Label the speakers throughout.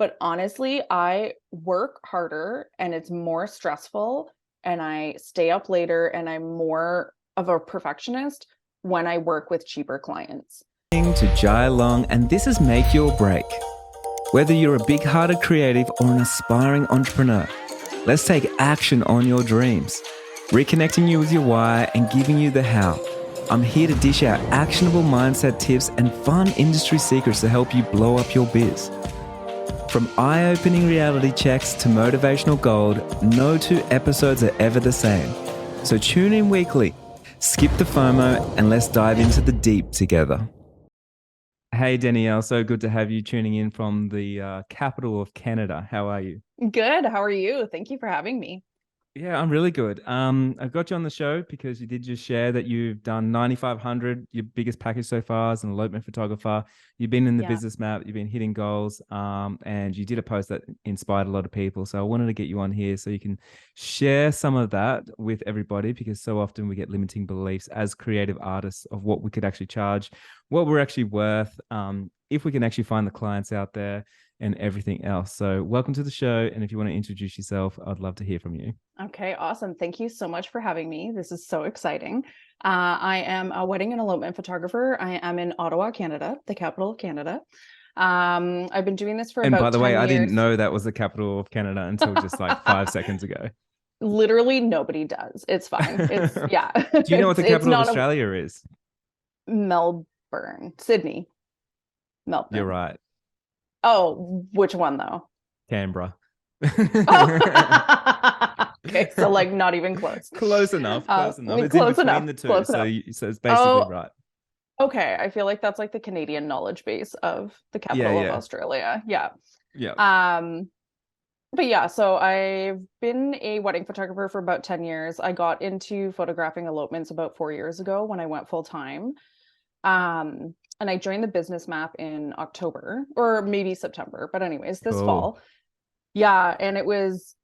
Speaker 1: But honestly, I work harder and it's more stressful and I stay up later and I'm more of a perfectionist when I work with cheaper clients.
Speaker 2: To Jai Long, and this is Make Your Break. Whether you're a big hearted creative or an aspiring entrepreneur, let's take action on your dreams, reconnecting you with your why and giving you the how. I'm here to dish out actionable mindset tips and fun industry secrets to help you blow up your biz. From eye-opening reality checks to motivational gold, no two episodes are ever the same. So tune in weekly, skip the FOMO, and let's dive into the deep together. Hey, Danielle, so good to have you tuning in from the capital of Canada. How are you?
Speaker 1: Good. How are you? Thank you for having me.
Speaker 2: Yeah, I'm really good. I've got you on the show because you did just share that you've done 9,500, your biggest package so far as an elopement photographer. You've been in the
Speaker 1: Yeah.
Speaker 2: business map, you've been hitting goals, and you did a post that inspired a lot of people. So I wanted to get you on here so you can share some of that with everybody, because so often we get limiting beliefs as creative artists of what we could actually charge, what we're actually worth, if we can actually find the clients out there and everything else. So welcome to the show. And if you want to introduce yourself, I'd love to hear from you.
Speaker 1: Okay, awesome. Thank you so much for having me. This is so exciting. I am a wedding and elopement photographer. I am in Ottawa, Canada, the capital of Canada. I've been doing this for
Speaker 2: And by
Speaker 1: about
Speaker 2: the way,
Speaker 1: 10
Speaker 2: I didn't
Speaker 1: years.
Speaker 2: know that was the capital of Canada until just like 5 seconds ago.
Speaker 1: Literally nobody does. It's fine. It's yeah.
Speaker 2: Do you know what the
Speaker 1: It's
Speaker 2: capital of
Speaker 1: not a
Speaker 2: Australia is?
Speaker 1: Melbourne, Sydney,
Speaker 2: You're
Speaker 1: Melbourne.
Speaker 2: right.
Speaker 1: Oh, which one though?
Speaker 2: Canberra.
Speaker 1: Oh, okay. So like not even close.
Speaker 2: Close enough. Close enough. It's in
Speaker 1: Close
Speaker 2: between
Speaker 1: enough.
Speaker 2: the two.
Speaker 1: Close
Speaker 2: So,
Speaker 1: enough.
Speaker 2: so it's basically
Speaker 1: Oh,
Speaker 2: right.
Speaker 1: okay. I feel like that's like the Canadian knowledge base of the
Speaker 2: Yeah,
Speaker 1: capital of
Speaker 2: yeah.
Speaker 1: Australia. Yeah.
Speaker 2: Yeah.
Speaker 1: Um, but yeah, so I've been a wedding photographer for about 10 years. I got into photographing elopements about 4 years ago when I went full time. And I joined the business map in October or maybe September, but anyways, this
Speaker 2: Cool.
Speaker 1: fall. Yeah, and it was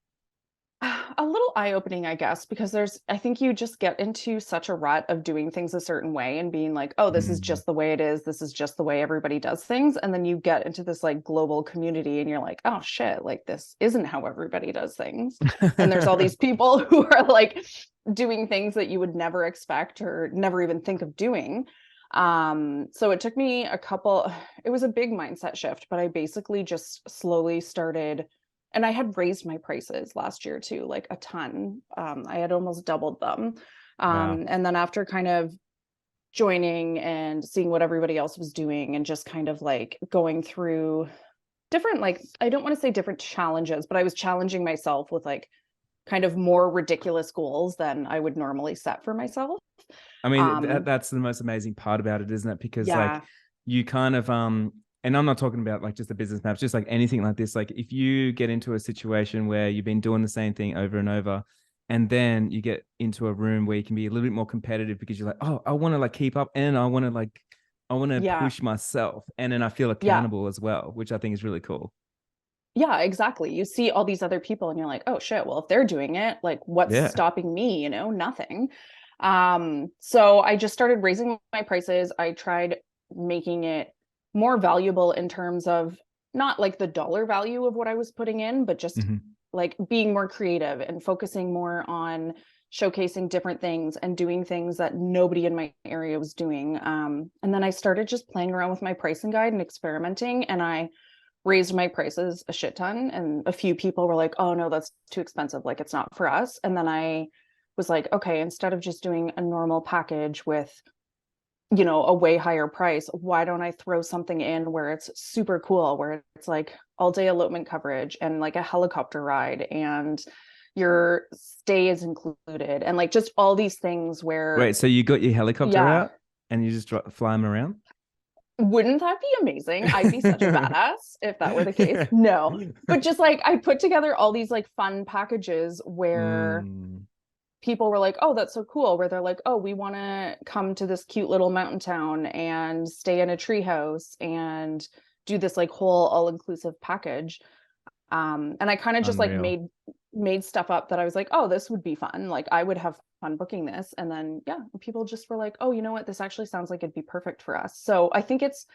Speaker 1: a little eye-opening, I guess, because I think you just get into such a rut of doing things a certain way and being like, oh, this is
Speaker 2: Mm.
Speaker 1: just the way it is. This is just the way everybody does things. And then you get into this like global community and you're like, oh shit, like this isn't how everybody does things. And there's all these people who are like doing things that you would never expect or never even think of doing. So it took me it was a big mindset shift, but I basically just slowly started, and I had raised my prices last year too, like a ton. I had almost doubled them.
Speaker 2: Wow.
Speaker 1: And then after kind of joining and seeing what everybody else was doing and just kind of like going through different, like, I don't want to say different challenges, but I was challenging myself with like kind of more ridiculous goals than I would normally set for myself.
Speaker 2: I mean,
Speaker 1: Um,
Speaker 2: that's the most amazing part about it, isn't it? Because like
Speaker 1: yeah,
Speaker 2: you kind of and I'm not talking about like just the business maps, just like anything like this. Like if you get into a situation where you've been doing the same thing over and over, and then you get into a room where you can be a little bit more competitive because you're like, oh, I want to like keep up, and I want to
Speaker 1: yeah,
Speaker 2: push myself, and then I feel
Speaker 1: yeah.
Speaker 2: accountable as well, which I think is really cool.
Speaker 1: Yeah, exactly. You see all these other people and you're like, oh shit, well, if they're doing it, like what's
Speaker 2: Yeah.
Speaker 1: stopping me? Nothing. So I just started raising my prices. I tried making it more valuable in terms of not like the dollar value of what I was putting in, but just
Speaker 2: Mhm.
Speaker 1: like being more creative and focusing more on showcasing different things and doing things that nobody in my area was doing. And then I started just playing around with my pricing guide and experimenting, and I raised my prices a shit ton, and a few people were like, oh no, that's too expensive, like it's not for us. And then I was like, okay, instead of just doing a normal package with a way higher price, why don't I throw something in where it's super cool, where it's like all day elopement coverage and like a helicopter ride and your stay is included and like just all these things where
Speaker 2: Wait, so you got your helicopter
Speaker 1: yeah.
Speaker 2: out and you just fly them around?
Speaker 1: Wouldn't that be amazing? I'd be such a badass if that were the case. No, but just like I put together all these like fun packages where
Speaker 2: Mm,
Speaker 1: people were like, oh, that's so cool. Where they're like, oh, we want to come to this cute little mountain town and stay in a treehouse and do this like whole all-inclusive package. And I kind of just like
Speaker 2: unreal.
Speaker 1: made stuff up that I was like, oh, this would be fun. Like I would have fun booking this. And then yeah, people just were like, oh, you know what? This actually sounds like it'd be perfect for us. So I think it's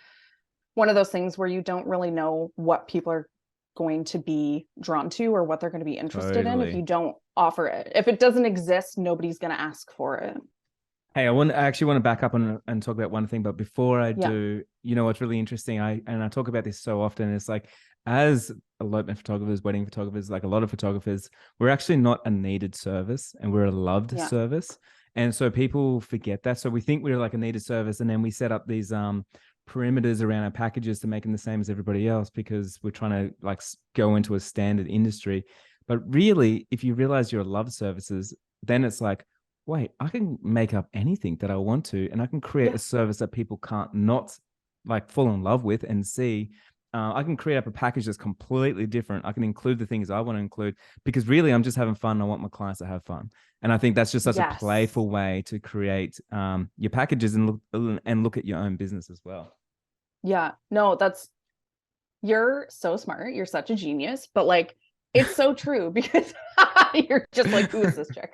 Speaker 1: one of those things where you don't really know what people are going to be drawn to or what they're going to be interested in if you
Speaker 2: Totally.
Speaker 1: don't offer it. If it doesn't exist, nobody's going to ask for it.
Speaker 2: Hey, I actually want to back up and talk about one thing, but before I
Speaker 1: Yeah.
Speaker 2: do, you know what's really interesting? I talk about this so often. It's like, as elopement photographers, wedding photographers, like a lot of photographers, we're actually not a needed service, and we're a loved
Speaker 1: Yeah.
Speaker 2: service. And so people forget that. So we think we're like a needed service, and then we set up these perimeters around our packages to make them the same as everybody else because we're trying to like go into a standard industry. But really, if you realize you're a loved services, then it's like, wait, I can make up anything that I want to, and I can create
Speaker 1: Yeah.
Speaker 2: a service that people can't not like fall in love with and see. I can create up a package that's completely different. I can include the things I want to include because really I'm just having fun. I want my clients to have fun. And I think that's just such a
Speaker 1: Yes.
Speaker 2: playful way to create your packages and look at your own business as well.
Speaker 1: Yeah. No, you're so smart. You're such a genius, but like, it's so true because you're just like, who is this chick?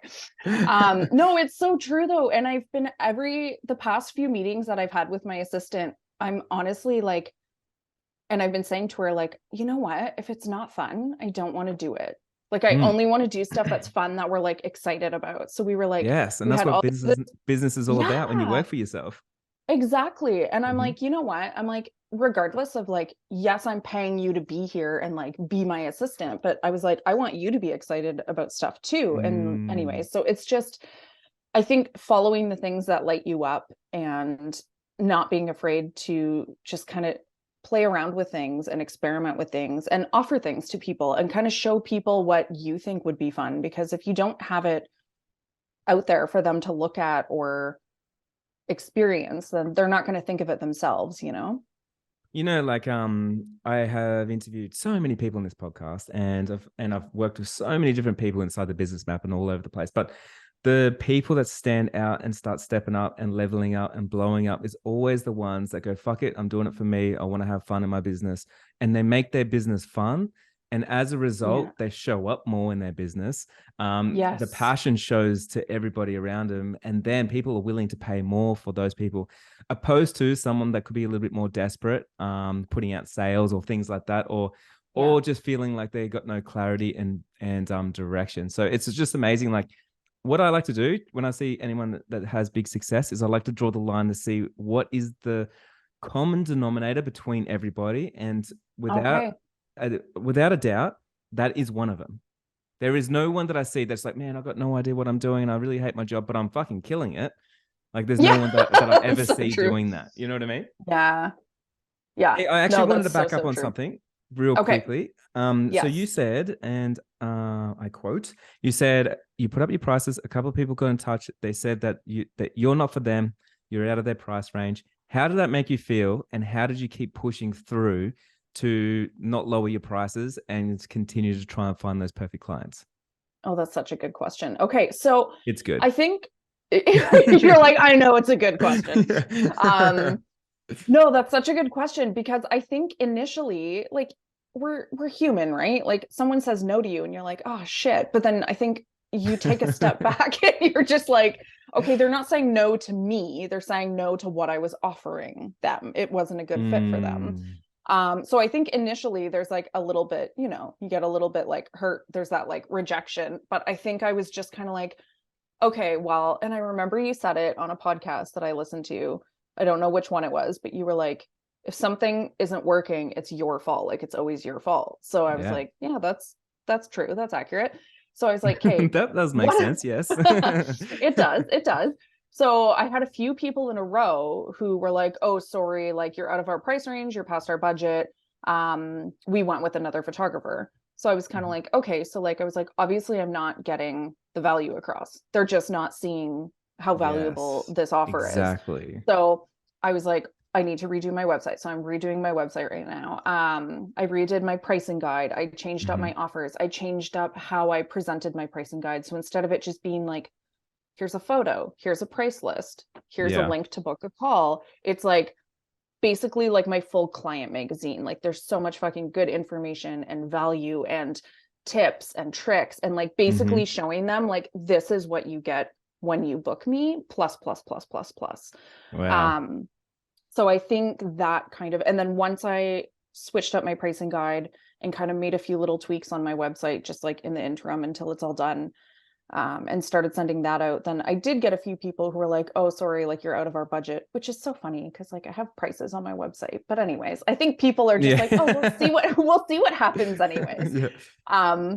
Speaker 1: No, it's so true though. And I've been the past few meetings that I've had with my assistant, I'm honestly like, and I've been saying to her, like, you know what? If it's not fun, I don't want to do it. Like, I
Speaker 2: Mm.
Speaker 1: only want to do stuff that's fun that we're like excited about. So we were like,
Speaker 2: Yes, and
Speaker 1: we
Speaker 2: that's
Speaker 1: had
Speaker 2: what
Speaker 1: all this,
Speaker 2: business is all about when you
Speaker 1: yeah,
Speaker 2: work for yourself.
Speaker 1: exactly. And I'm
Speaker 2: Mm-hmm.
Speaker 1: like, you know what? I'm like, regardless of like, yes, I'm paying you to be here and like be my assistant, but I was like, I want you to be excited about stuff too. And anyway,
Speaker 2: Mm.
Speaker 1: so it's just, I think following the things that light you up and not being afraid to just kind of play around with things and experiment with things and offer things to people and kind of show people what you think would be fun. Because if you don't have it out there for them to look at or experience, then they're not going to think of it themselves, you know?
Speaker 2: You know, like I have interviewed so many people in this podcast, and I've worked with so many different people inside the business map and all over the place. But the people that stand out and start stepping up and leveling up and blowing up is always the ones that go, fuck it, I'm doing it for me. I want to have fun in my business. And they make their business fun. And as a
Speaker 1: Yeah.
Speaker 2: result, they show up more in their business. The
Speaker 1: Yes.
Speaker 2: passion shows to everybody around them. And then people are willing to pay more for those people, opposed to someone that could be a little bit more desperate, putting out sales or things like that,
Speaker 1: Yeah.
Speaker 2: or just feeling like they got no clarity and direction. So it's just amazing. Like what I like to do when I see anyone that has big success is I like to draw the line to see what is the common denominator between everybody, and
Speaker 1: Okay.
Speaker 2: without a doubt, that is one of them. There is no one that I see that's like, man, I've got no idea what I'm doing and I really hate my job, but I'm fucking killing it. Like there's no
Speaker 1: Yeah.
Speaker 2: one that I ever
Speaker 1: So
Speaker 2: see
Speaker 1: true.
Speaker 2: doing that. You know what I mean?
Speaker 1: Yeah. Yeah.
Speaker 2: Hey, I actually
Speaker 1: No,
Speaker 2: wanted
Speaker 1: that's
Speaker 2: to
Speaker 1: so,
Speaker 2: back up
Speaker 1: so
Speaker 2: on
Speaker 1: true.
Speaker 2: something real
Speaker 1: Okay.
Speaker 2: quickly. So you
Speaker 1: Yes.
Speaker 2: said, and I quote, you said you put up your prices. A couple of people got in touch. They said that you're not for them. You're out of their price range. How did that make you feel? And how did you keep pushing through to not lower your prices and continue to try and find those perfect clients?
Speaker 1: Oh, that's such a good question. Okay. So
Speaker 2: It's good.
Speaker 1: I think you're like, I know it's a good question.
Speaker 2: Yeah.
Speaker 1: Um, no, that's such a good question because I think initially, like we're human, right? Like someone says no to you and you're like, oh shit. But then I think you take a step back and you're just like, okay, they're not saying no to me. They're saying no to what I was offering them. It wasn't a good fit for them.
Speaker 2: Mm,
Speaker 1: So I think initially there's like a little bit, you know, you get a little bit like hurt. There's that like rejection. But I think I was just kind of like, okay, well, and I remember you said it on a podcast that I listened to. I don't know which one it was, but you were like, if something isn't working, it's your fault. Like it's always your fault. So I was
Speaker 2: yeah.
Speaker 1: like, yeah, that's true. That's accurate. So I was like, okay,
Speaker 2: That does make
Speaker 1: what
Speaker 2: sense, yes.
Speaker 1: it does, it does. So I had a few people in a row who were like, oh, sorry, like you're out of our price range, you're past our budget. We went with another photographer. So I was kind of
Speaker 2: Mhm.
Speaker 1: like, okay, so like I was like, obviously I'm not getting the value across. They're just not seeing how valuable
Speaker 2: Yes,
Speaker 1: this offer is.
Speaker 2: exactly.
Speaker 1: So I was like, I need to redo my website. So I'm redoing my website right now. I redid my pricing guide. I changed up
Speaker 2: Mhm.
Speaker 1: my offers. I changed up how I presented my pricing guide. So instead of it just being like, here's a photo, here's a price list, here's a
Speaker 2: Yeah.
Speaker 1: link to book a call, it's like basically like my full client magazine. Like there's so much fucking good information and value and tips and tricks and like basically
Speaker 2: Mhm.
Speaker 1: showing them like this is what you get when you book me plus plus plus plus plus.
Speaker 2: Wow.
Speaker 1: um so I think that kind of, and then once I switched up my pricing guide and kind of made a few little tweaks on my website, just like in the interim until it's all done. And started sending that out. Then I did get a few people who were like, oh, sorry, like you're out of our budget, which is so funny because like I have prices on my website. But anyways, I think people are just like, oh, we'll see what happens anyways.
Speaker 2: Yeah.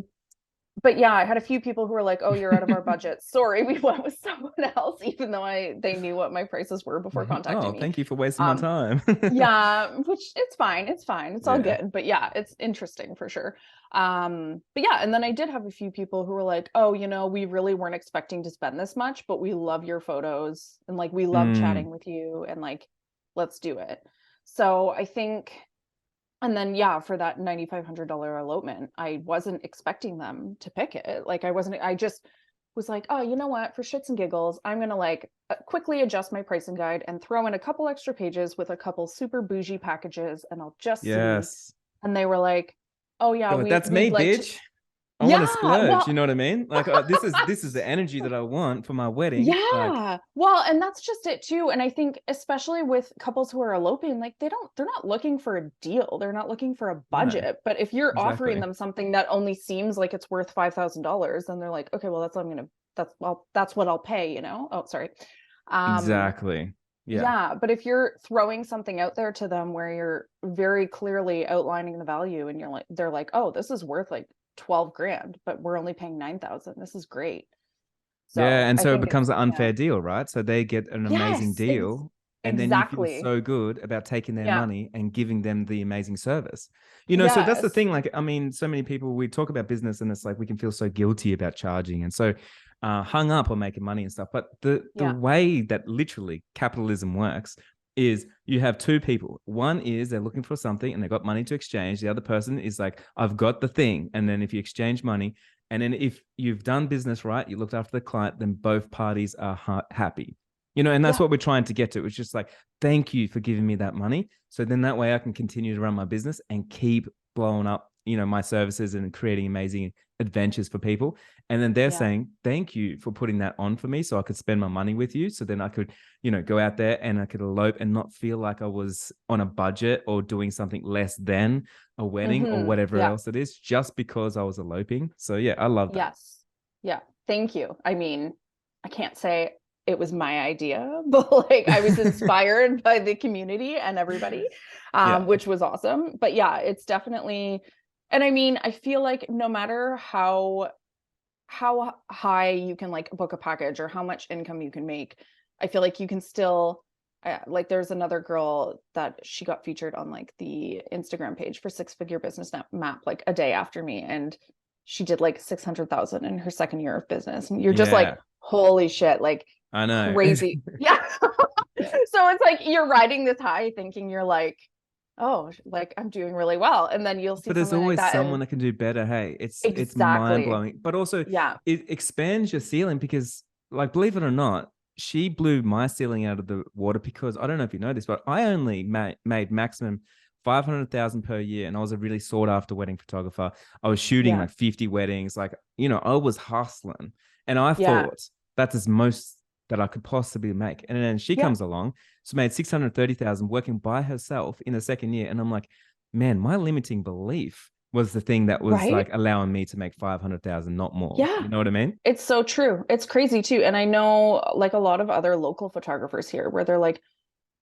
Speaker 1: But yeah, I had a few people who were like, oh, you're out of our budget. Sorry, we went with someone else, even though they knew what my prices were before contacting me.
Speaker 2: Thank you for wasting my time.
Speaker 1: Yeah, which it's fine. It's fine. It's all good. But yeah, it's interesting for sure. But yeah, and then I did have a few people who were like, oh, we really weren't expecting to spend this much, but we love your photos and like we love chatting with you and like let's do it. So I think, and then yeah, for that $9,500 elopement, I wasn't expecting them to pick it. Like I just was like, oh, you know what, for shits and giggles, I'm gonna like quickly adjust my pricing guide and throw in a couple extra pages with a couple super bougie packages and I'll just see. And they were like, oh yeah,
Speaker 2: that's me,
Speaker 1: like
Speaker 2: bitch. I want to splurge, you know what I mean? Like this is the energy that I want for my wedding.
Speaker 1: Yeah. Well, and that's just it too. And I think especially with couples who are eloping, like they're not looking for a deal. They're not looking for a budget. No, but if you're offering them something that only seems like it's worth $5,000, then they're like, okay, well, that's what I'll pay, Oh, sorry.
Speaker 2: Exactly.
Speaker 1: Yeah. But if you're throwing something out there to them where you're very clearly outlining the value and they're like, oh, this is worth like 12 grand, but we're only paying 9,000. This is great.
Speaker 2: So yeah. And so it becomes an unfair deal, right? So they get an amazing deal. And then you feel so good about taking their money and giving them the amazing service. So that's the thing. Like, I mean, so many people, we talk about business and it's like, we can feel so guilty about charging. And so hung up on making money and stuff. But the way that literally capitalism works is you have two people. One is they're looking for something and they've got money to exchange. The other person is like, I've got the thing. And then if you exchange money, and then if you've done business right, you looked after the client, then both parties are happy. And that's what we're trying to get to. It's just like, thank you for giving me that money. So then that way I can continue to run my business and keep blowing up, my services and creating amazing adventures for people. And then they're saying, thank you for putting that on for me so I could spend my money with you. So then I could, go out there and I could elope and not feel like I was on a budget or doing something less than a wedding or whatever else it is, just because I was eloping. So yeah, I love that.
Speaker 1: Yes. Yeah. Thank you. I mean, I can't say it was my idea, but like I was inspired by the community and everybody, which was awesome. But yeah, it's definitely, and I mean, I feel like no matter how high you can like book a package or how much income you can make, I feel like you can still, like there's another girl that she got featured on like the Instagram page for Six Figure Business Map, like a day after me. And she did like 600,000 in her second year of business. And you're just like, holy shit, like
Speaker 2: I know,
Speaker 1: crazy. Yeah. So it's like, you're riding this high thinking you're like, oh, like I'm doing really well. And then you'll see,
Speaker 2: but there's always someone that can do better. Hey, it's mind blowing, but also it expands your ceiling because, like, believe it or not, she blew my ceiling out of the water because I don't know if you know this, but I only made maximum 500,000 per year. And I was a really sought after wedding photographer. I was shooting like 50 weddings. Like, I was hustling and I thought that's as most that I could possibly make. And then she comes along, so made 630,000 working by herself in the second year. And I'm like, man, my limiting belief was the thing that was like allowing me to make 500,000, not more.
Speaker 1: Yeah.
Speaker 2: You know what I mean?
Speaker 1: It's so true. It's crazy too. And I know like a lot of other local photographers here where they're like,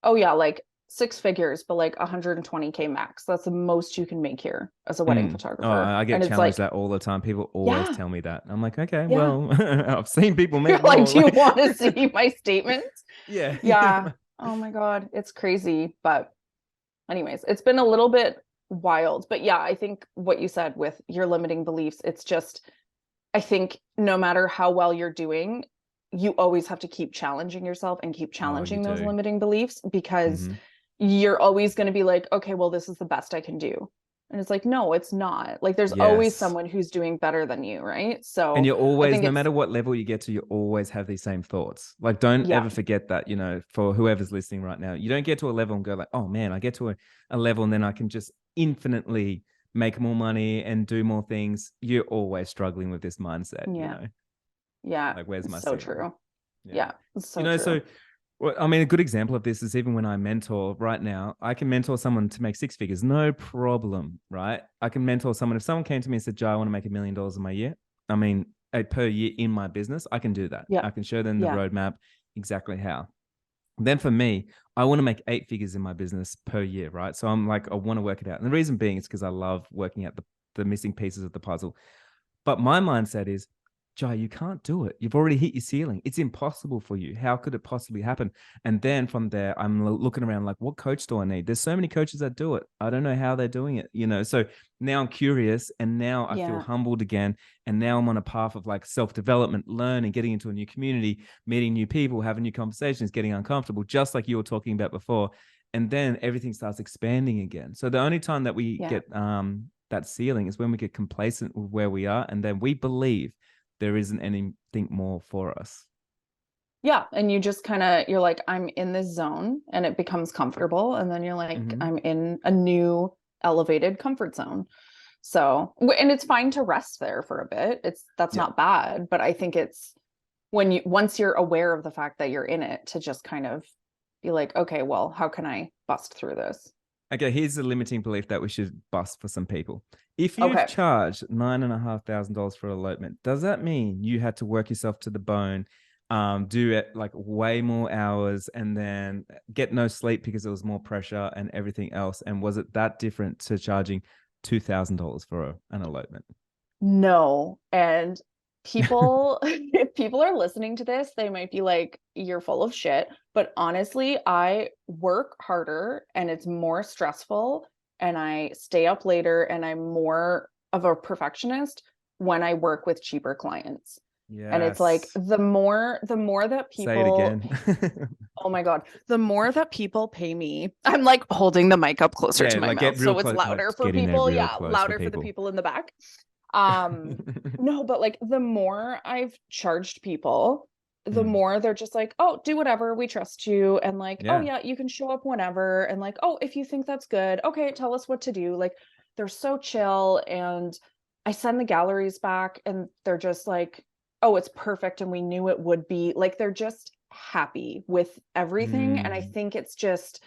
Speaker 1: oh yeah, like 6 figures, but like 120K max. That's the most you can make here as a wedding photographer.
Speaker 2: Oh, I get challenged that all the time. People always tell me that. I'm like, okay, well, I've seen people make more.
Speaker 1: Like, do you want to see my statements?
Speaker 2: Yeah.
Speaker 1: Yeah. Oh my God. It's crazy. But anyways, it's been a little bit wild. But yeah, I think what you said with your limiting beliefs, it's just, I think no matter how well you're doing, you always have to keep challenging yourself and keep challenging those limiting beliefs because you're always going to be like, okay, well, this is the best I can do. And it's like, no, it's not. Like there's always someone who's doing better than you, right? So,
Speaker 2: and you're always, no matter what level you get to, you always have these same thoughts. Like, don't ever forget that, for whoever's listening right now, you don't get to a level and go like, oh man, I get to a level and then I can just infinitely make more money and do more things. You're always struggling with this mindset,
Speaker 1: Yeah.
Speaker 2: Like, where's my
Speaker 1: so
Speaker 2: ceiling?
Speaker 1: true. Yeah. So true.
Speaker 2: So Well, I mean, a good example of this is even when I mentor right now, I can mentor someone to make six figures, no problem, right? I can mentor someone. If someone came to me and said, Joe, I want to make $1 million in my year, I mean, per year in my business, I can do that.
Speaker 1: Yeah.
Speaker 2: I can show them the
Speaker 1: Yeah.
Speaker 2: roadmap exactly how. Then for me, I want to make 8 figures in my business per year, right? So I'm like, I want to work it out. And the reason being is because I love working out the missing pieces of the puzzle. But my mindset is, Jai, you can't do it. You've already hit your ceiling. It's impossible for you. How could it possibly happen? And then from there, I'm looking around like, what coach do I need? There's so many coaches that do it. I don't know how they're doing it, you know? So now I'm curious and now I feel humbled again. And now I'm on a path of like self-development, learning, getting into a new community, meeting new people, having new conversations, getting uncomfortable, just like you were talking about before. And then everything starts expanding again. So the only time that we get that ceiling is when we get complacent with where we are. And then we believe there isn't anything more for us.
Speaker 1: Yeah. And you just you're like, I'm in this zone, and it becomes comfortable. And then you're like, I'm in a new elevated comfort zone. So, and it's fine to rest there for a bit. That's not bad, but I think it's once you're aware of the fact that you're in it, to just kind of be like, okay, well, how can I bust through this?
Speaker 2: Okay, here's a limiting belief that we should bust for some people. If you've charged $9,500 for elopement, does that mean you had to work yourself to the bone, do it like way more hours, and then get no sleep because there was more pressure and everything else? And was it that different to charging $2,000 for an elopement?
Speaker 1: No. And people, if people are listening to this, they might be like, you're full of shit. But honestly, I work harder and it's more stressful, and I stay up later, and I'm more of a perfectionist when I work with cheaper clients. Yes. And it's like, the more that people
Speaker 2: say it again.
Speaker 1: Oh my God. The more that people pay me, I'm like holding the mic up closer to my mouth so it's louder for people. Yeah, louder for the people in the back. No, but like the more I've charged people, the more they're just like, oh, do whatever, we trust you. And like, oh yeah, you can show up whenever. And like, oh, if you think that's good, okay, tell us what to do. Like, they're so chill. And I send the galleries back and they're just like, oh, it's perfect. And we knew it would be. Like, they're just happy with everything. And I think it's just,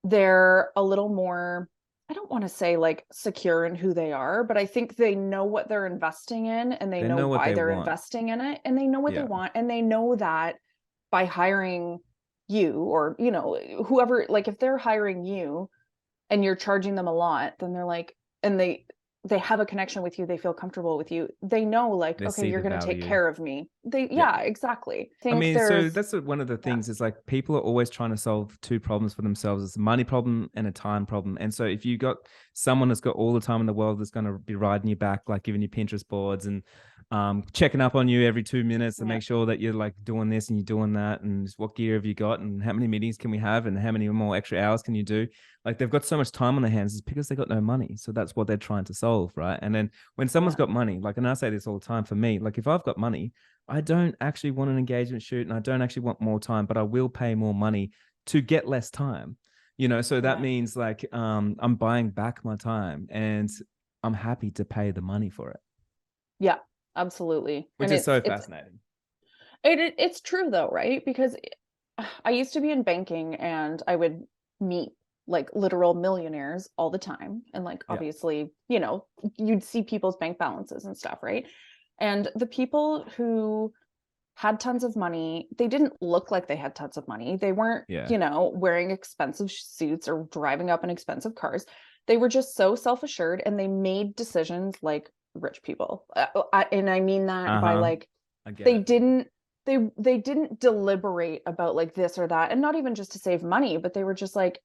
Speaker 1: they're a little more, I don't want to say like secure in who they are, but I think they know what they're investing in, and they know why they're investing in it, and they know what they want. And they know that by hiring you, or, you know, whoever, like if they're hiring you and you're charging them a lot, then they're like, and they have a connection with you, they feel comfortable with you, they know like, okay, you're going to take care of me. Exactly.
Speaker 2: I mean, so that's one of the things is like, people are always trying to solve two problems for themselves. It's a money problem and a time problem. And so if you got someone that's got all the time in the world, that's going to be riding you back, like giving you Pinterest boards and checking up on you every 2 minutes to make sure that you're like doing this and you're doing that, and what gear have you got, and how many meetings can we have, and how many more extra hours can you do? Like, they've got so much time on their hands, is because they got no money. So that's what they're trying to solve, right? And then when someone's got money, like, and I say this all the time, for me, like if I've got money, I don't actually want an engagement shoot, and I don't actually want more time, but I will pay more money to get less time, you know? So that means like, I'm buying back my time, and I'm happy to pay the money for it.
Speaker 1: Yeah, absolutely.
Speaker 2: Which is so fascinating.
Speaker 1: It's true though, right? Because I used to be in banking, and I would meet like literal millionaires all the time. And like, obviously, you know, you'd see people's bank balances and stuff, right? And the people who had tons of money, they didn't look like they had tons of money. They weren't, you know, wearing expensive suits or driving up in expensive cars. They were just so self-assured, and they made decisions like rich people. And I mean that by like, they didn't deliberate about like this or that, and not even just to save money, but they were just like,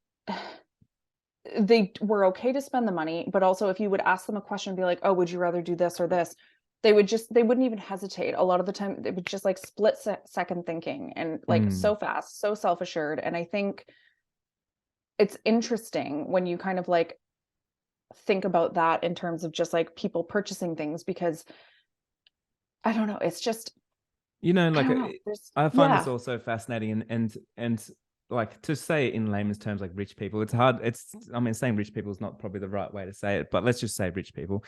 Speaker 1: they were okay to spend the money. But also, if you would ask them a question and be like, oh, would you rather do this or this, they wouldn't even hesitate. A lot of the time it would just like split second thinking, and like so fast, so self-assured. And I think it's interesting when you kind of like think about that in terms of just like people purchasing things, because I don't know, it's just,
Speaker 2: you know, like I find this also fascinating, and like, to say it in layman's terms, like rich people, it's hard. I mean, saying rich people is not probably the right way to say it, but let's just say rich people.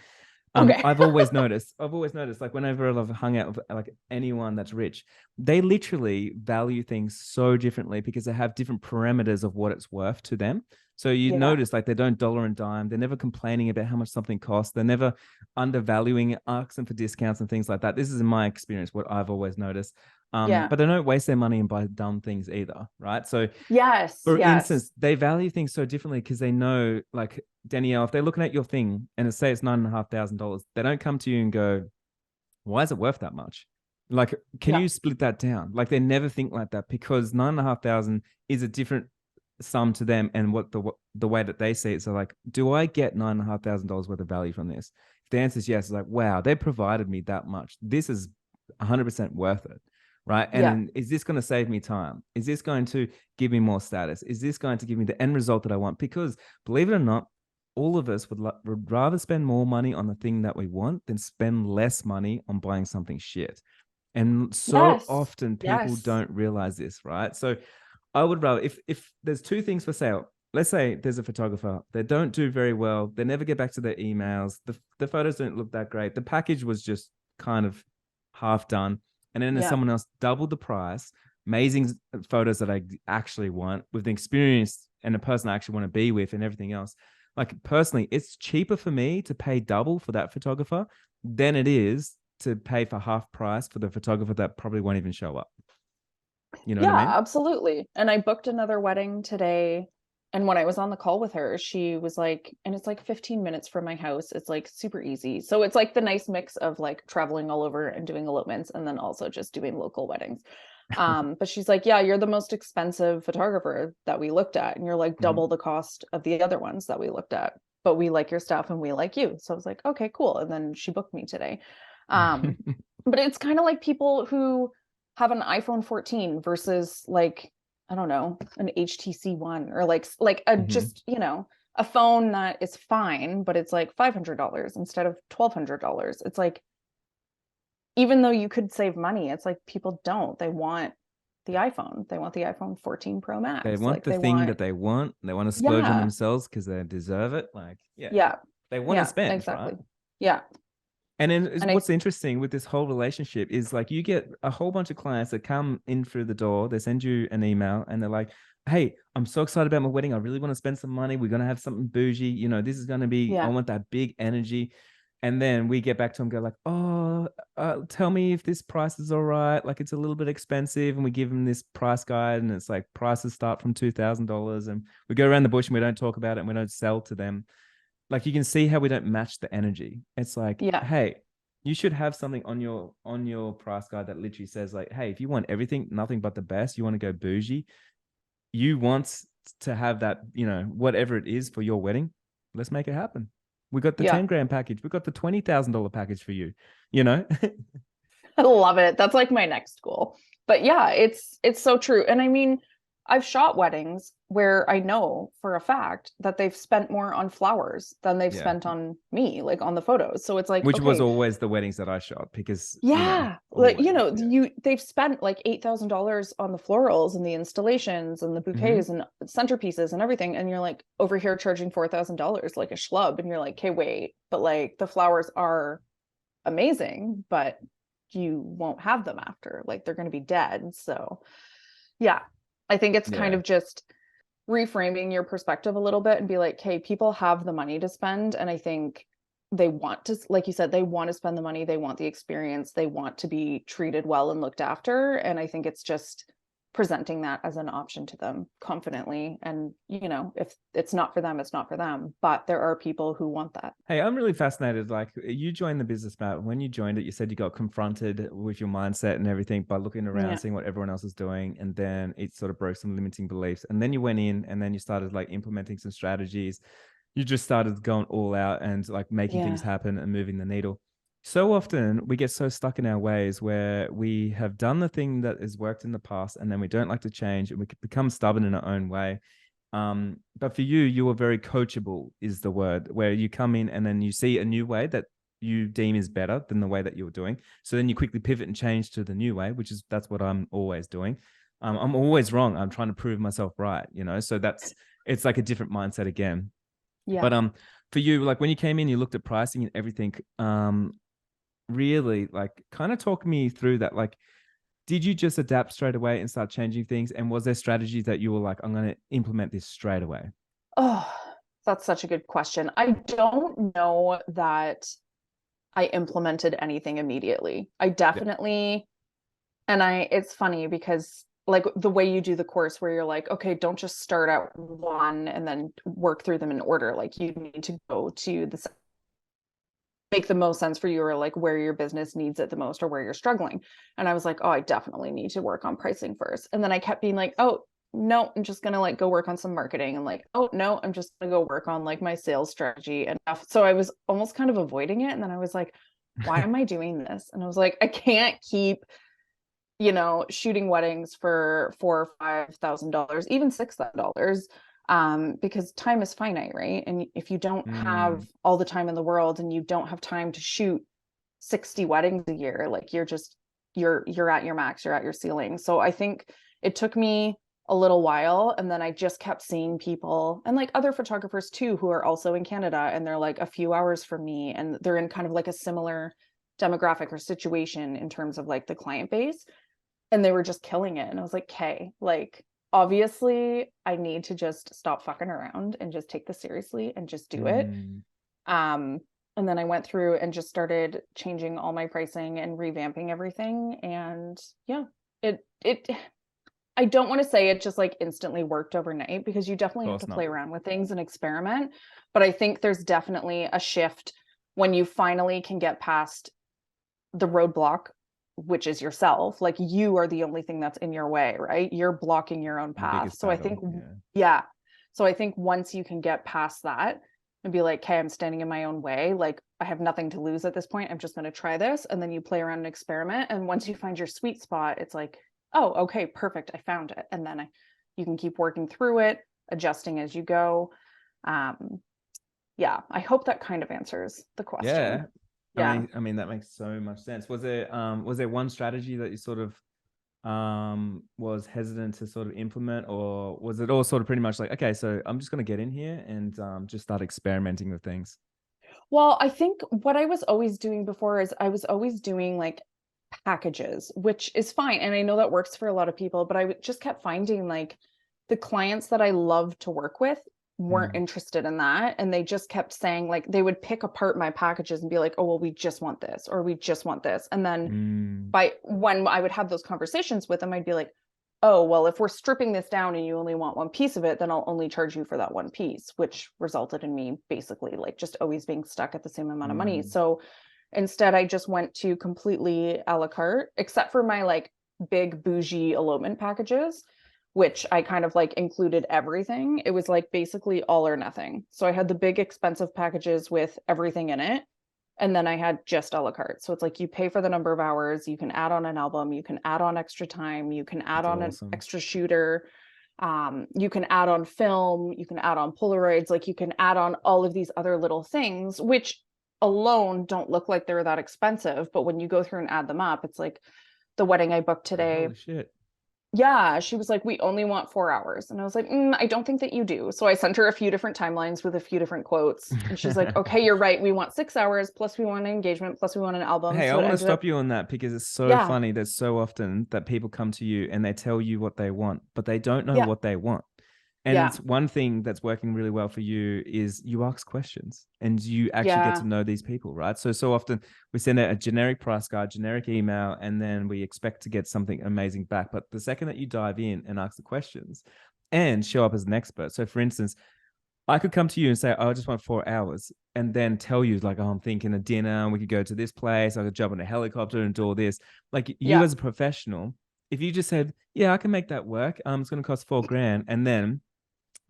Speaker 1: Okay.
Speaker 2: I've always noticed, like whenever I've hung out with like anyone that's rich, they literally value things so differently because they have different parameters of what it's worth to them. So you
Speaker 1: Yeah.
Speaker 2: notice like they don't dollar and dime. They're never complaining about how much something costs. They're never undervaluing it, asking for discounts and things like that. This is in my experience, what I've always noticed.
Speaker 1: Yeah.
Speaker 2: But they don't waste their money and buy dumb things either, right? So
Speaker 1: Yes.
Speaker 2: for
Speaker 1: Yes.
Speaker 2: instance, they value things so differently because they know, like Danielle, if they're looking at your thing and it say it's $9,500, they don't come to you and go, "Why is it worth that much?" Like, can
Speaker 1: Yeah.
Speaker 2: you split that down? Like, they never think like that because 9,500 is a different sum to them and what the way that they see it. So, like, do I get $9,500 worth of value from this? If the answer is yes, it's like, wow, they provided me that much. This is 100% worth it, right? And
Speaker 1: Yeah.
Speaker 2: then is this going to save me time? Is this going to give me more status? Is this going to give me the end result that I want? Because believe it or not, all of us would rather spend more money on the thing that we want than spend less money on buying something shit. And so
Speaker 1: Yes.
Speaker 2: often people
Speaker 1: Yes.
Speaker 2: don't realize this, right? So I would rather, if there's two things for sale, let's say there's a photographer, they don't do very well, they never get back to their emails, the photos don't look that great, the package was just kind of half done, and then there's
Speaker 1: Yeah.
Speaker 2: someone else double the price, amazing photos that I actually want with the experience and the person I actually want to be with and everything else. Like personally, it's cheaper for me to pay double for that photographer than it is to pay for half price for the photographer that probably won't even show up. You know what I
Speaker 1: Yeah,
Speaker 2: mean?
Speaker 1: absolutely. And I booked another wedding today. And when I was on the call with her, she was like, and it's like 15 minutes from my house. It's like super easy. So it's like the nice mix of like traveling all over and doing elopements and then also just doing local weddings. But she's like, yeah, you're the most expensive photographer that we looked at. And you're like
Speaker 2: Mm-hmm.
Speaker 1: double the cost of the other ones that we looked at. But we like your stuff and we like you. So I was like, okay, cool. And then she booked me today. Um, but it's kind of like people who have an iPhone 14 versus like, I don't know, an HTC One or like a
Speaker 2: Mm-hmm.
Speaker 1: just, a phone that is fine, but it's like $500 instead of $1,200. It's like, even though you could save money, it's like people don't. They want the iPhone. They want the iPhone 14 Pro
Speaker 2: They
Speaker 1: Max.
Speaker 2: want
Speaker 1: Like
Speaker 2: the
Speaker 1: they
Speaker 2: thing
Speaker 1: want,
Speaker 2: that they want. They want to splurge on
Speaker 1: yeah,
Speaker 2: themselves because they deserve it. Like, yeah,
Speaker 1: yeah,
Speaker 2: they want to
Speaker 1: yeah,
Speaker 2: spend, right?
Speaker 1: exactly. Yeah.
Speaker 2: And then
Speaker 1: And I,
Speaker 2: what's interesting with this whole relationship is like you get a whole bunch of clients that come in through the door, they send you an email and they're like, "Hey, I'm so excited about my wedding. I really want to spend some money. We're going to have something bougie. You know, this is going to be, I
Speaker 1: yeah,
Speaker 2: want that big energy." And then we get back to them, go like, "Oh, tell me if this price is all right. Like it's a little bit expensive." And we give them this price guide and it's like prices start from $2,000. And we go around the bush and we don't talk about it and we don't sell to them. Like you can see how we don't match the energy. It's like,
Speaker 1: yeah,
Speaker 2: hey, you should have something on your price guide that literally says like, hey, if you want everything, nothing but the best, you want to go bougie, you want to have that, you know, whatever it is for your wedding, let's make it happen. We got the
Speaker 1: yeah.
Speaker 2: 10 grand package. We got the $20,000 package for you, you know?
Speaker 1: I love it. That's like my next goal. But yeah, it's so true. And I mean, I've shot weddings where I know for a fact that they've spent more on flowers than they've
Speaker 2: Yeah.
Speaker 1: spent on me, like on the photos. So it's like,
Speaker 2: Which was
Speaker 1: okay,
Speaker 2: always the weddings that I shot because, you know,
Speaker 1: yeah, like
Speaker 2: always. Yeah.
Speaker 1: they've spent like $8,000 on the florals and the installations and the
Speaker 2: Mm-hmm.
Speaker 1: bouquets and centerpieces and everything, and you're like over here charging $4,000 like a schlub, and you're like, okay, wait, but like the flowers are amazing, but you won't have them after, like they're going to be dead. So yeah, I think it's kind
Speaker 2: Yeah.
Speaker 1: of just reframing your perspective a little bit and be like, hey, people have the money to spend. And I think they want to, like you said, they want to spend the money, they want the experience, they want to be treated well and looked after. And I think it's just presenting that as an option to them confidently. And, if it's not for them, it's not for them. But there are people who want that.
Speaker 2: Hey, I'm really fascinated. Like you joined the business, Matt. When you joined it, you said you got confronted with your mindset and everything by looking around,
Speaker 1: Yeah.
Speaker 2: seeing what everyone else is doing, and then it sort of broke some limiting beliefs. And then you went in, and then you started like implementing some strategies. You just started going all out and like making things
Speaker 1: Yeah.
Speaker 2: happen and moving the needle. So often we get so stuck in our ways where we have done the thing that has worked in the past, and then we don't like to change, and we become stubborn in our own way. But for you, you were very coachable, is the word, where you come in and then you see a new way that you deem is better than the way that you're doing. So then you quickly pivot and change to the new way, that's what I'm always doing. I'm always wrong. I'm trying to prove myself right, you know. So it's like a different mindset again.
Speaker 1: Yeah.
Speaker 2: But for you, like when you came in, you looked at pricing and everything. Really, like, kind of talk me through that. Like, did you just adapt straight away and start changing things? And was there strategies that you were like, I'm going to implement this straight away?
Speaker 1: Oh, that's such a good question. I don't know that I implemented anything immediately. I
Speaker 2: Yeah.
Speaker 1: definitely, and it's funny because like the way you do the course where you're like, okay, don't just start at one and then work through them in order. Like you need to go to the make the most sense for you, or like where your business needs it the most or where you're struggling. And I was like, oh, I definitely need to work on pricing first. And then I kept being like, oh, no, I'm just gonna like go work on some marketing, and like, oh no, I'm just gonna go work on like my sales strategy and stuff. So I was almost kind of avoiding it. And then I was like, why am I doing this? And I was like, I can't keep, shooting weddings for $4,000 or $5,000, even $6,000, because time is finite, right? And if you don't have
Speaker 2: Mm,
Speaker 1: all the time in the world and you don't have time to shoot 60 weddings a year, like you're at your max, you're at your ceiling. So I think it took me a little while, and then I just kept seeing people and like other photographers too who are also in Canada, and they're like a few hours from me, and they're in kind of like a similar demographic or situation in terms of like the client base, and they were just killing it. And I was like, okay, like obviously I need to just stop fucking around and just take this seriously and just do it.
Speaker 2: mm,
Speaker 1: um and then I went through and just started changing all my pricing and revamping everything. And yeah, it I don't want to say it just like instantly worked overnight, because you
Speaker 2: of
Speaker 1: definitely have to
Speaker 2: course not.
Speaker 1: play around with things and experiment. But I think there's definitely a shift when you finally can get past the roadblock, which is yourself. Like you are the only thing that's in your way, right? You're blocking your own
Speaker 2: The
Speaker 1: path.
Speaker 2: biggest
Speaker 1: So I think,
Speaker 2: battle. Yeah.
Speaker 1: yeah. So I think once you can get past that and be like, okay, I'm standing in my own way, like I have nothing to lose at this point, I'm just going to try this. And then you play around and experiment. And once you find your sweet spot, it's like, oh, okay, perfect, I found it. And then you can keep working through it, adjusting as you go. um yeah, I hope that kind of answers the question.
Speaker 2: Yeah.
Speaker 1: Yeah.
Speaker 2: I mean that makes so much sense. Was there one strategy that you sort of was hesitant to sort of implement, or was it all sort of pretty much like, okay, so I'm just going to get in here and just start experimenting with things?
Speaker 1: Well, I think what I was always doing before is I was always doing like packages, which is fine. And I know that works for a lot of people, but just kept finding like the clients that I love to work with weren't
Speaker 2: Mm,
Speaker 1: interested in that. And they just kept saying, like, they would pick apart my packages and be like, oh, well, we just want this, or we just want this. And then
Speaker 2: mm,
Speaker 1: when I would have those conversations with them, I'd be like, oh, well, if we're stripping this down and you only want one piece of it, then I'll only charge you for that one piece, which resulted in me basically like just always being stuck at the same amount of money.
Speaker 2: mm.
Speaker 1: So instead, I just went to completely a la carte, except for my like big bougie elopement packages, which I kind of like included everything. It was like basically all or nothing. So I had the big expensive packages with everything in it. And then I had just a la carte. So it's like you pay for the number of hours, you can add on an album, you can add on extra time, you can add
Speaker 2: That's
Speaker 1: on an
Speaker 2: awesome.
Speaker 1: extra shooter, you can add on film, you can add on Polaroids, like you can add on all of these other little things, which alone don't look like they're that expensive. But when you go through and add them up, it's like the wedding I booked
Speaker 2: Like,
Speaker 1: today.
Speaker 2: holy shit.
Speaker 1: Yeah, she was like, we only want 4 hours. And I was like, I don't think that you do. So I sent her a few different timelines with a few different quotes. And she's like, okay, you're right. We want 6 hours, plus we want an engagement, plus we want an album.
Speaker 2: Hey, I
Speaker 1: So it
Speaker 2: want to
Speaker 1: ended up,
Speaker 2: stop you on that because it's so
Speaker 1: yeah,
Speaker 2: funny that so often that people come to you and they tell you what they want, but they don't know
Speaker 1: yeah,
Speaker 2: what they want. And
Speaker 1: yeah,
Speaker 2: one thing that's working really well for you is you ask questions and you actually get
Speaker 1: yeah,
Speaker 2: to know these people, right? So often we send out a generic price guide, generic email, and then we expect to get something amazing back. But the second that you dive in and ask the questions and show up as an expert. So for instance, I could come to you and say, oh, I just want 4 hours, and then tell you, like, oh, I'm thinking a dinner, and we could go to this place. I could jump on a helicopter and do all this. Like, you
Speaker 1: yeah,
Speaker 2: as a professional, if you just said, yeah, I can make that work, it's going to cost 4 grand. And then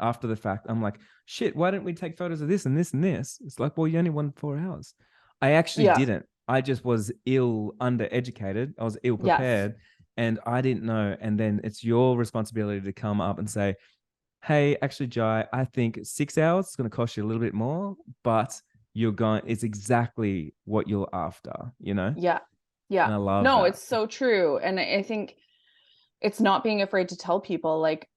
Speaker 2: after the fact, I'm like, shit, why didn't we take photos of this and this and this? It's like, well, you only want 4 hours. I actually
Speaker 1: yeah,
Speaker 2: didn't. I just was undereducated. I was ill
Speaker 1: yes,
Speaker 2: prepared and I didn't know. And then it's your responsibility to come up and say, hey, actually, Jai, I think 6 hours is going to cost you a little bit more, but it's exactly what you're after, you know?
Speaker 1: yeah, yeah.
Speaker 2: And I love
Speaker 1: No,
Speaker 2: that.
Speaker 1: it's so true. And I think it's not being afraid to tell people, like,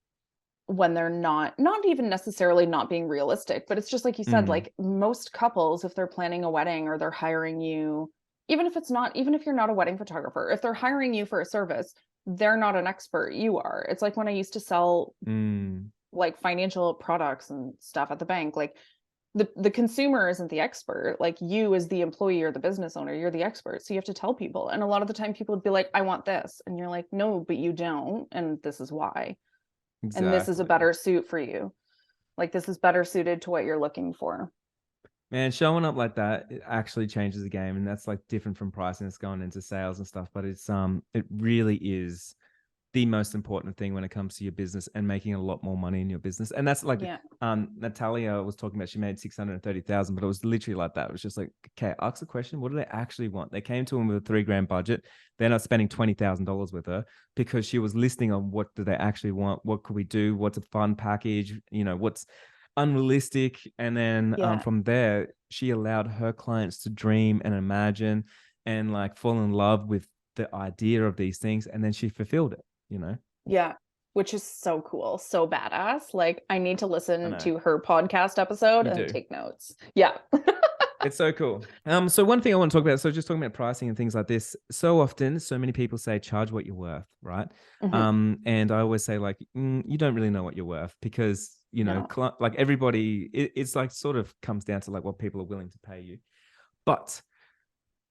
Speaker 1: when they're not even necessarily not being realistic, but it's just like you said,
Speaker 2: Mm,
Speaker 1: like most couples, if they're planning a wedding or they're hiring you, even if you're not a wedding photographer, if they're hiring you for a service, they're not an expert, you are. It's like when I used to sell
Speaker 2: mm.
Speaker 1: like financial products and stuff at the bank, like the consumer isn't the expert. Like you as the employee or the business owner, you're the expert, so you have to tell people. And a lot of the time people would be like, I want this, and you're like, no, but you don't, and this is why, and this is a
Speaker 2: Exactly.
Speaker 1: better suit for you. Like this is better suited to what you're looking for.
Speaker 2: Man, showing up like that, it actually changes the game. And that's like different from pricing. It's going into sales and stuff. But it really is the most important thing when it comes to your business and making a lot more money in your business. And that's like
Speaker 1: Yeah.
Speaker 2: Natalia was talking about, she made 630,000, but it was literally like that. It was just like, okay, ask the question, what do they actually want? They came to him with a $3,000 budget. They're not spending $20,000 with her because she was listing on what do they actually want? What could we do? What's a fun package? You know, what's unrealistic? And then
Speaker 1: Yeah.
Speaker 2: from there, she allowed her clients to dream and imagine and like fall in love with the idea of these things. And then she fulfilled it, you know?
Speaker 1: Yeah. Which is so cool, so badass. Like I need to
Speaker 2: I
Speaker 1: listen
Speaker 2: know.
Speaker 1: to her podcast episode
Speaker 2: You
Speaker 1: and
Speaker 2: do.
Speaker 1: take notes. Yeah.
Speaker 2: It's so cool. So one thing I want to talk about, so just talking about pricing and things like this, so often, so many people say, charge what you're worth, right?
Speaker 1: Mhm.
Speaker 2: And I always say like, you don't really know what you're worth because, you know,
Speaker 1: No.
Speaker 2: like everybody, it's like sort of comes down to like what people are willing to pay you. But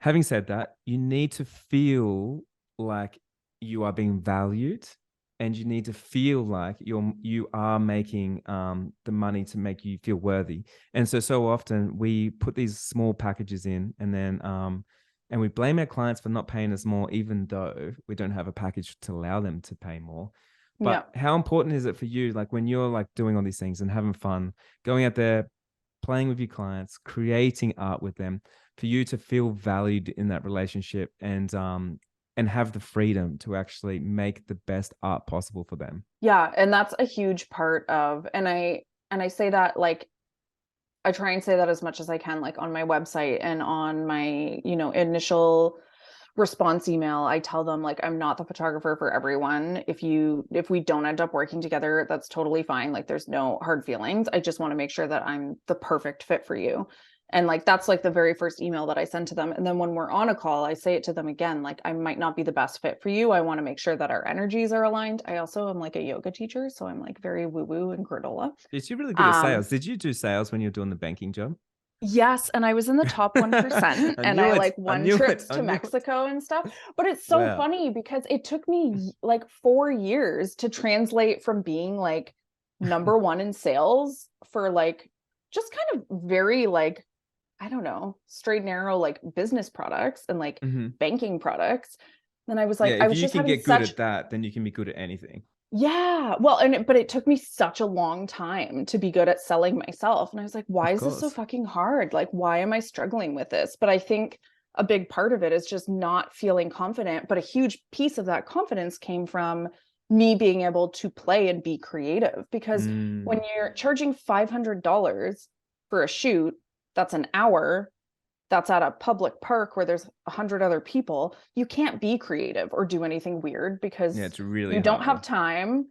Speaker 2: having said that, you need to feel like you are being valued and you need to feel like you are making the money to make you feel worthy. And so often we put these small packages in and then and we blame our clients for not paying us more, even though we don't have a package to allow them to pay more.
Speaker 1: Yeah.
Speaker 2: But how important is it for you, like when you're like doing all these things and having fun, going out there, playing with your clients, creating art with them, for you to feel valued in that relationship and have the freedom to actually make the best art possible for them?
Speaker 1: Yeah, and that's a huge part of, and I say that like I try and say that as much as I can, like on my website and on my, initial response email. I tell them like I'm not the photographer for everyone. If we don't end up working together, that's totally fine. Like there's no hard feelings. I just want to make sure that I'm the perfect fit for you. And like that's like the very first email that I send to them. And then when we're on a call, I say it to them again, like I might not be the best fit for you. I want to make sure that our energies are aligned. I also am like a yoga teacher, so I'm like very woo-woo and granola.
Speaker 2: You're really good at
Speaker 1: Um,
Speaker 2: sales. Did you do sales when you were doing the banking job?
Speaker 1: Yes, and I was in the top 1%,
Speaker 2: I
Speaker 1: and
Speaker 2: knew
Speaker 1: I
Speaker 2: it.
Speaker 1: like
Speaker 2: I
Speaker 1: won
Speaker 2: knew it.
Speaker 1: trips
Speaker 2: I
Speaker 1: to
Speaker 2: knew it.
Speaker 1: Mexico and stuff. But it's so
Speaker 2: Wow.
Speaker 1: funny because it took me like 4 years to translate from being like number 1 in sales for like just kind of very like, I don't know, straight narrow like business products and like
Speaker 2: Mhm.
Speaker 1: banking products. Then I was
Speaker 2: Yeah,
Speaker 1: like, I
Speaker 2: if
Speaker 1: was
Speaker 2: you
Speaker 1: just
Speaker 2: can
Speaker 1: having
Speaker 2: get good
Speaker 1: such
Speaker 2: at that, then you can be good at anything.
Speaker 1: yeah. Well, but it took me such a long time to be good at selling myself. And I was like, why
Speaker 2: Of
Speaker 1: is this so
Speaker 2: course.
Speaker 1: fucking hard? Like, why am I struggling with this? But I think a big part of it is just not feeling confident. But a huge piece of that confidence came from me being able to play and be creative. Because when
Speaker 2: Mm.
Speaker 1: you're charging $500 for a shoot, that's an hour, that's at a public park where there's 100 other people, you can't be creative or do anything weird
Speaker 2: Yeah,
Speaker 1: because
Speaker 2: it's really
Speaker 1: you don't have
Speaker 2: hard.
Speaker 1: time.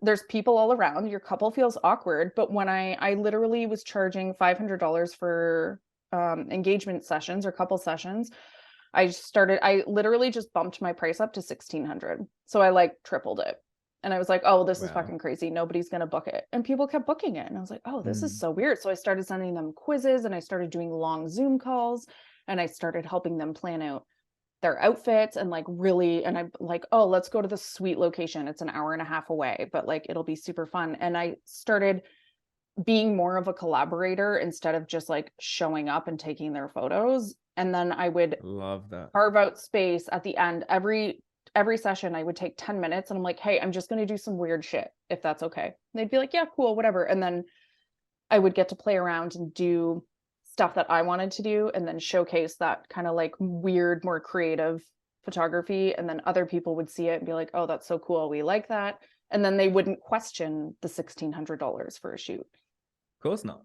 Speaker 1: There's people all around. Your couple feels awkward. But when I literally was charging $500 for engagement sessions or couple sessions, I literally just bumped my price up to 1,600. So I like tripled it. And I was like, oh, this is
Speaker 2: Wow.
Speaker 1: fucking crazy. Nobody's going to book it. And people kept booking it. And I was like, oh, this is
Speaker 2: Mm.
Speaker 1: so weird. So I started sending them quizzes and I started doing long Zoom calls and I started helping them plan out their outfits and like really, and I'm like, oh, let's go to this sweet location. It's an hour and a half away, but like it'll be super fun. And I started being more of a collaborator instead of just like showing up and taking their photos. And then I would
Speaker 2: Love that.
Speaker 1: carve out space at the end. Every session I would take 10 minutes and I'm like, hey, I'm just going to do some weird shit if that's okay. And they'd be like, yeah, cool, whatever. And then I would get to play around and do stuff that I wanted to do and then showcase that kind of like weird, more creative photography. And then other people would see it and be like, oh, that's so cool, we like that. And then they wouldn't question the $1,600 for a shoot.
Speaker 2: Of course not.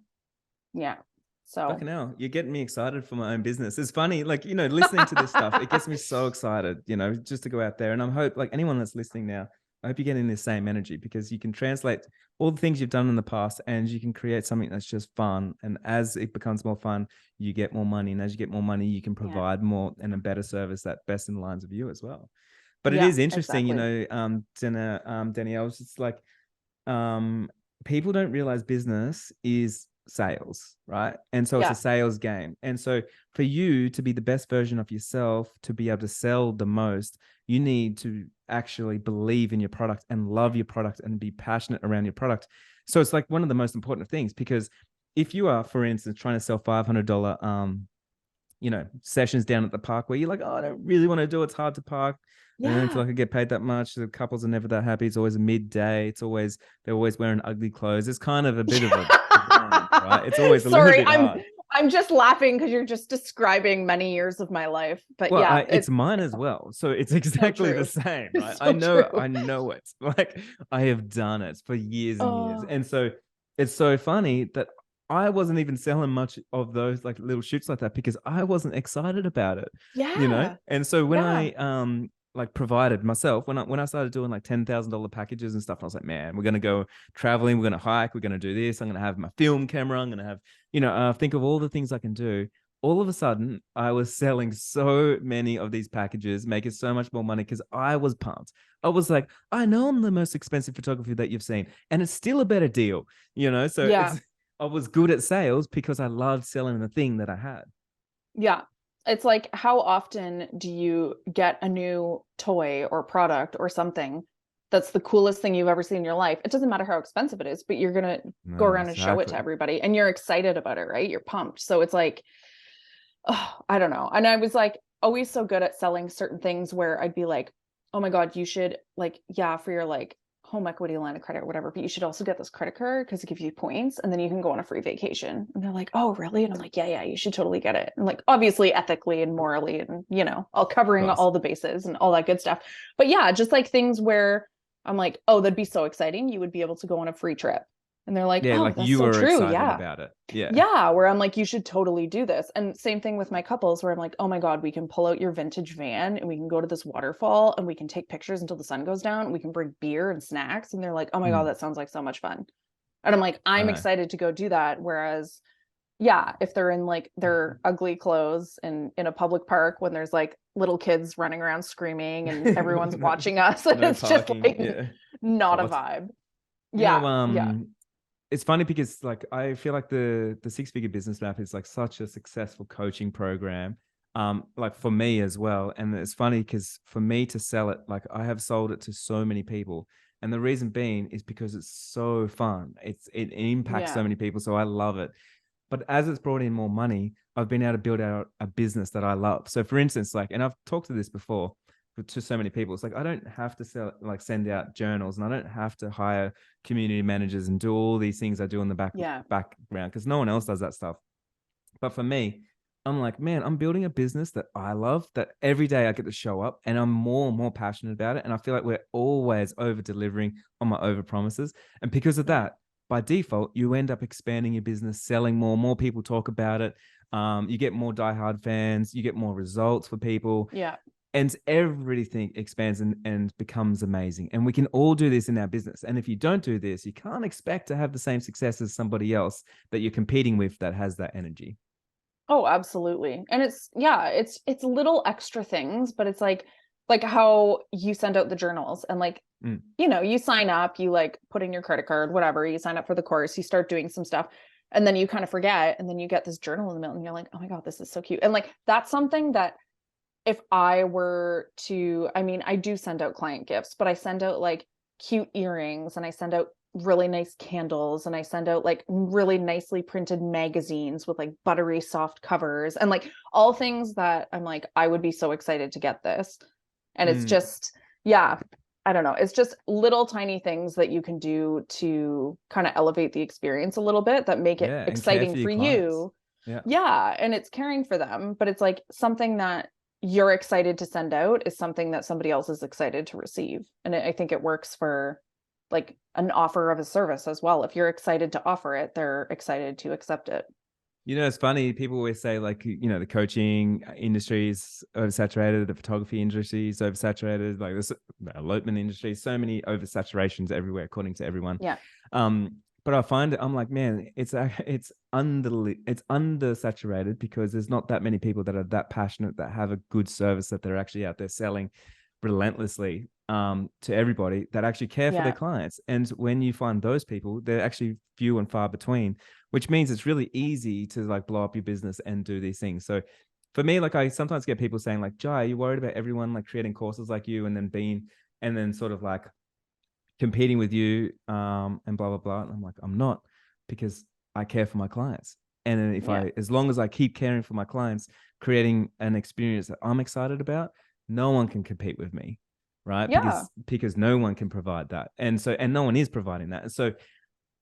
Speaker 1: Yeah. So
Speaker 2: Fucking hell, you're getting me excited for my own business. It's funny, like, you know, listening to this stuff, it gets me so excited, you know, just to go out there. And I'm hope like anyone that's listening now, I hope you're getting the same energy, because you can translate all the things you've done in the past and you can create something that's just fun. And as it becomes more fun, you get more money. And as you get more money, you can
Speaker 1: Yeah.
Speaker 2: provide more and a better service that best in lines of you as well. But it
Speaker 1: Yeah,
Speaker 2: is interesting, you
Speaker 1: exactly.
Speaker 2: know, Danielle, it's just like, people don't realize business is sales, right? And so it's a
Speaker 1: Yeah.
Speaker 2: sales game. And so for you to be the best version of yourself, to be able to sell the most, you need to actually believe in your product and love your product and be passionate around your product. So it's like one of the most important things, because if you are, for instance, trying to sell $500 sessions down at the park where you're like, oh, I don't really want to do it. It's hard to park. I don't feel
Speaker 1: Yeah.
Speaker 2: like I get paid that much. The couples are never that happy. It's always a midday. They're always wearing ugly clothes. It's kind of a bit of a grind, right? It's always a little
Speaker 1: Sorry,
Speaker 2: bit hard.
Speaker 1: I'm just laughing because you're just describing many years of my life. But
Speaker 2: Well,
Speaker 1: yeah,
Speaker 2: it's mine as well. So it's
Speaker 1: so
Speaker 2: exactly the
Speaker 1: true.
Speaker 2: same, right?
Speaker 1: So true.
Speaker 2: I know it. Like, I have done it for years and years.
Speaker 1: Oh,
Speaker 2: And so it's so funny that I wasn't even selling much of those like little shoots like that because I wasn't excited about it, you know?
Speaker 1: yeah.
Speaker 2: And so when
Speaker 1: Yeah.
Speaker 2: I like provided myself, when I started doing like $10,000 packages and stuff, I was like, man, we're gonna go traveling, we're gonna hike, we're gonna do this, I'm gonna have my film camera, I'm gonna have, think of all the things I can do. All of a sudden, I was selling so many of these packages, making so much more money because I was pumped. I was like, I know I'm the most expensive photography that you've seen, and it's still a better deal, you know? So
Speaker 1: Yeah.
Speaker 2: I was good at sales because I loved selling the thing that I had.
Speaker 1: Yeah. It's like, how often do you get a new toy or product or something that's the coolest thing you've ever seen in your life? It doesn't matter how expensive it is, but you're going to go
Speaker 2: No,
Speaker 1: around and show it to
Speaker 2: exactly.
Speaker 1: everybody and you're excited about it, right? You're pumped. So it's like, oh, I don't know. And I was like always so good at selling certain things where I'd be like, oh my God, you should like, yeah, for your like home equity line of credit or whatever, but you should also get this credit card because it gives you points and then you can go on a free vacation. And they're like, oh, really? And I'm like, yeah, you should totally get it. And like, obviously ethically and morally and, all
Speaker 2: Of
Speaker 1: covering
Speaker 2: course.
Speaker 1: all the bases and all that good stuff. But yeah, just like things where I'm like, oh, that'd be so exciting. You would be able to go on a free trip. And they're like,
Speaker 2: Yeah,
Speaker 1: oh,
Speaker 2: like
Speaker 1: that's
Speaker 2: you
Speaker 1: so
Speaker 2: were
Speaker 1: true.
Speaker 2: excited
Speaker 1: Yeah.
Speaker 2: about it. Yeah.
Speaker 1: Yeah, where I'm like, you should totally do this. And same thing with my couples, where I'm like, oh my God, we can pull out your vintage van and we can go to this waterfall and we can take pictures until the sun goes down. And we can bring beer and snacks. And they're like, oh my God,
Speaker 2: Mm,
Speaker 1: that sounds like so much fun. And I'm like,
Speaker 2: I
Speaker 1: I'm
Speaker 2: know.
Speaker 1: excited to go do that. Whereas, yeah, if they're in like their ugly clothes and in a public park when there's like little kids running around screaming and everyone's
Speaker 2: no,
Speaker 1: watching us,
Speaker 2: no
Speaker 1: it's just
Speaker 2: parking.
Speaker 1: like
Speaker 2: Yeah.
Speaker 1: not a
Speaker 2: Hot.
Speaker 1: vibe.
Speaker 2: You know,
Speaker 1: Yeah, yeah,
Speaker 2: it's funny because like I feel like the six-figure business map is like such a successful coaching program, like for me as well. And it's funny because for me to sell it, like I have sold it to so many people, and the reason being is because it's so fun. It impacts so
Speaker 1: yeah,
Speaker 2: many people, so I love it. But as it's brought in more money, I've been able to build out a business that I love. So for instance, like, and I've talked to this before to so many people, it's like I don't have to send out journals, and I don't have to hire community managers and do all these things I do in the
Speaker 1: yeah.
Speaker 2: background because no one else does that stuff. But for me, I'm like, man, I'm building a business that I love, that every day I get to show up and I'm more and more passionate about it. And I feel like we're always over delivering on my over promises. And because of
Speaker 1: Yeah.
Speaker 2: that, by default, you end up expanding your business, selling more people talk about it. You get more diehard fans, you get more results for people,
Speaker 1: Yeah.
Speaker 2: and everything expands and becomes amazing. And we can all do this in our business. And if you don't do this, you can't expect to have the same success as somebody else that you're competing with that has that energy.
Speaker 1: Oh, absolutely. And it's little extra things, but it's like how you send out the journals and like,
Speaker 2: Mm.
Speaker 1: you sign up, you like put in your credit card, whatever, you sign up for the course, you start doing some stuff, and then you kind of forget, and then you get this journal in the mail and you're like, oh my God, this is so cute. And like that's something that if I were to, I mean, I do send out client gifts, but I send out like cute earrings and I send out really nice candles and I send out like really nicely printed magazines with like buttery soft covers and like all things that I'm like, I would be so excited to get this. And it's
Speaker 2: Mm.
Speaker 1: just, yeah, I don't know. It's just little tiny things that you can do to kind of elevate the experience a little bit that make it
Speaker 2: Yeah. And care
Speaker 1: exciting
Speaker 2: for your
Speaker 1: for
Speaker 2: clients.
Speaker 1: you.
Speaker 2: Yeah.
Speaker 1: Yeah. And it's caring for them, but it's like something that you're excited to send out is something that somebody else is excited to receive. And I think it works for like an offer of a service as well. If you're excited to offer it, they're excited to accept it.
Speaker 2: You know, it's funny. People always say, like, the coaching industry is oversaturated, the photography industry is oversaturated, like the elopement industry, so many oversaturations everywhere, according to everyone.
Speaker 1: Yeah.
Speaker 2: But I find it, I'm like, man, it's undersaturated because there's not that many people that are that passionate, that have a good service that they're actually out there selling relentlessly to everybody, that actually care for their clients. And when you find those people, they're actually few and far between, which means it's really easy to like blow up your business and do these things. So for me, like, I sometimes get people saying like, Jai, you're worried about everyone like creating courses like you and then sort of like competing with you and blah, blah, blah. And I'm like, I'm not, because I care for my clients. And if as long as I keep caring for my clients, creating an experience that I'm excited about, no one can compete with me. Right.
Speaker 1: Yeah.
Speaker 2: Because no one can provide that. And no one is providing that. And so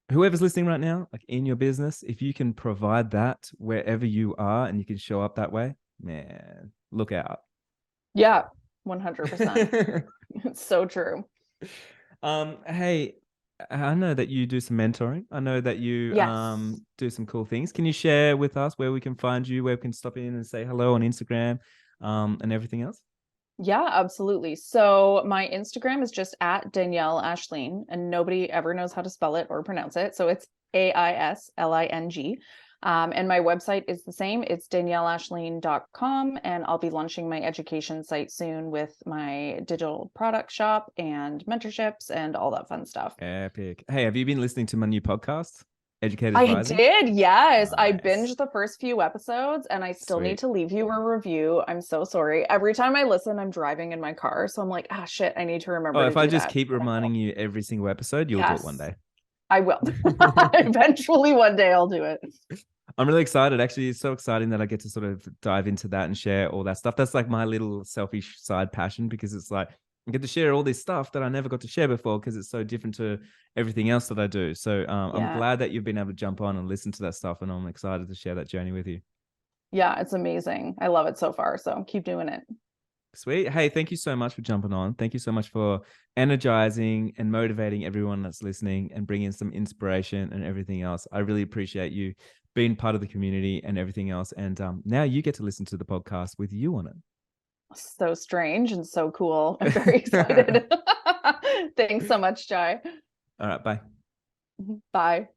Speaker 2: whoever's listening right now, like in your business, if you can provide that wherever you are and you can show up that way, man, look out.
Speaker 1: Yeah. 100%. It's so true.
Speaker 2: Hey, I know that you do some mentoring. I know that you
Speaker 1: Yes.
Speaker 2: do some cool things. Can you share with us where we can find you, where we can stop in and say hello on Instagram, and everything else?
Speaker 1: Yeah, absolutely. So my Instagram is just at Danielle Aisling, and nobody ever knows how to spell it or pronounce it. So it's Aisling. And my website is the same. It's danielleaisling.com. And I'll be launching my education site soon with my digital product shop and mentorships and all that fun stuff.
Speaker 2: Epic. Hey, have you been listening to my new podcast, Educators
Speaker 1: I
Speaker 2: Rising?
Speaker 1: did, yes. I
Speaker 2: Nice.
Speaker 1: binged the first few episodes and I still need
Speaker 2: Sweet.
Speaker 1: to leave you a review. I'm so sorry. Every time I listen, I'm driving in my car. So I'm like, ah, shit, I need to remember
Speaker 2: Oh,
Speaker 1: to
Speaker 2: if I
Speaker 1: do
Speaker 2: just
Speaker 1: that.
Speaker 2: keep reminding you every single episode, you'll do it one
Speaker 1: Yes,
Speaker 2: day.
Speaker 1: I will. Eventually, one day I'll do it.
Speaker 2: I'm really excited. Actually, it's so exciting that I get to sort of dive into that and share all that stuff. That's like my little selfish side passion, because it's like I get to share all this stuff that I never got to share before because it's so different to everything else that I do. So I'm glad that you've been able to jump on and listen to that stuff, and I'm excited to share that journey with you.
Speaker 1: Yeah, it's amazing. I love it so far. So keep doing it.
Speaker 2: Sweet. Hey, thank you so much for jumping on. Thank you so much for energizing and motivating everyone that's listening and bringing some inspiration and everything else. I really appreciate you being part of the community and everything else. And now you get to listen to the podcast with you on it.
Speaker 1: So strange and so cool. I'm very excited. Thanks so much, Jai.
Speaker 2: All right. Bye.
Speaker 1: Bye.